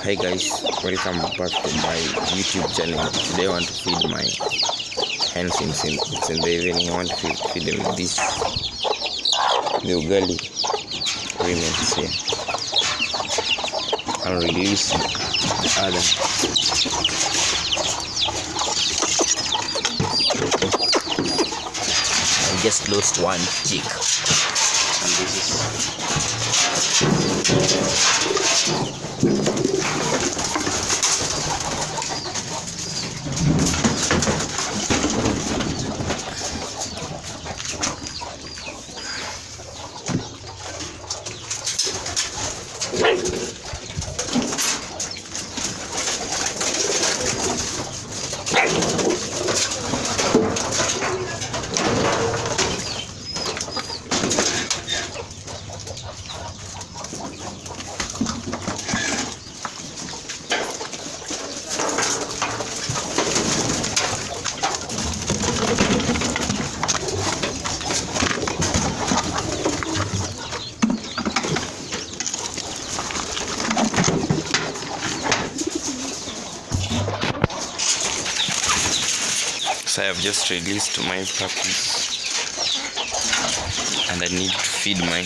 Hi guys, welcome back to my YouTube channel. Today I want to feed my hens it's in the evening. I want to feed them with this the ugali remix here. I'll release the other. I just lost one chick. And this is so I have just released my puppies and I need to feed my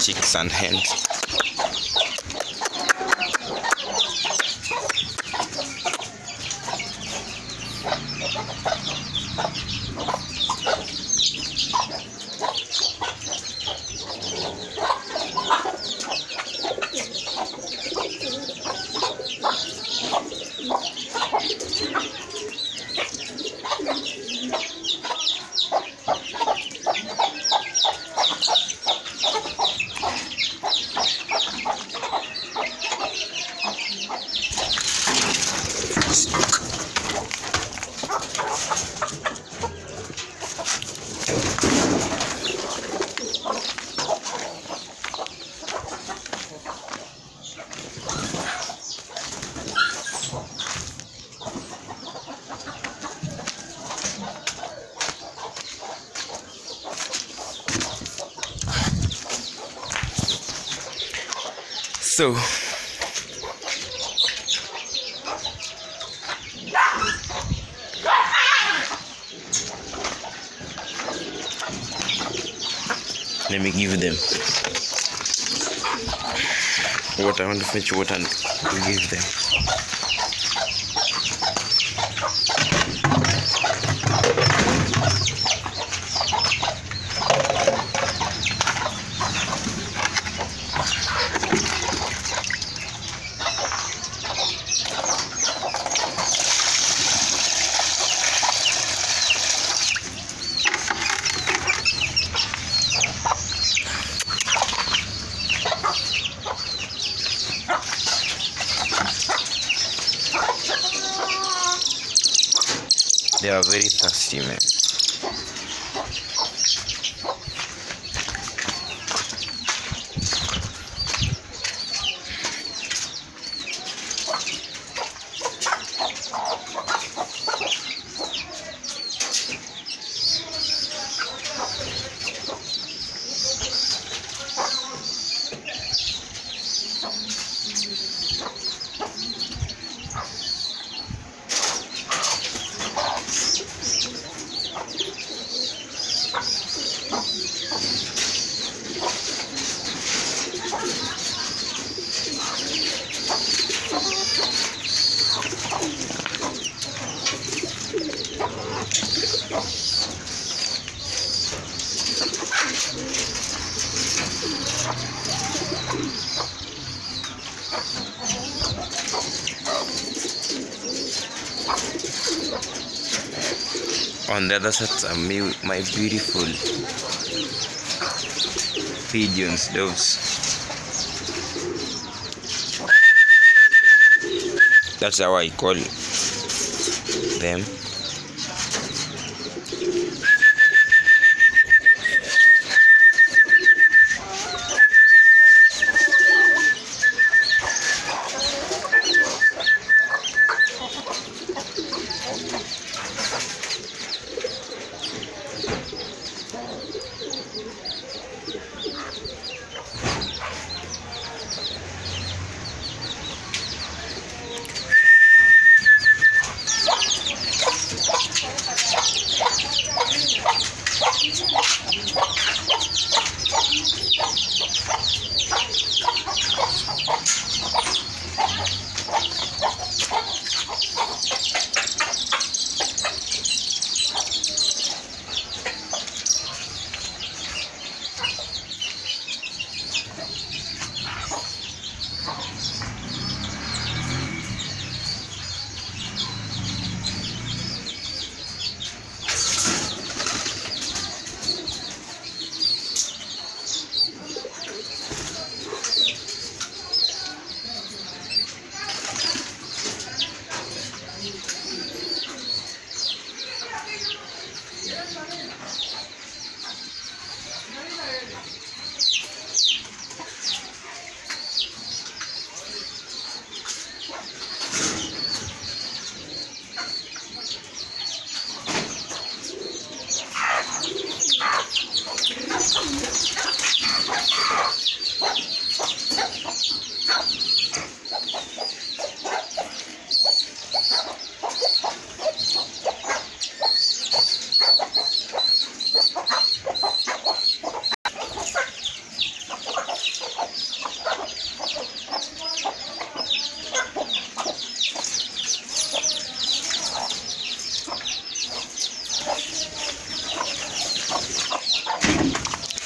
chicks and hens. So let me give them water. I want to fetch water and give them. They are very thirsty, man. On the other side are my beautiful pigeons, doves. That's how I call them.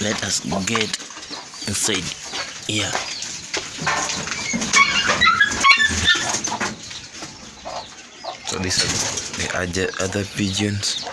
Let us get inside here. So these are the other pigeons.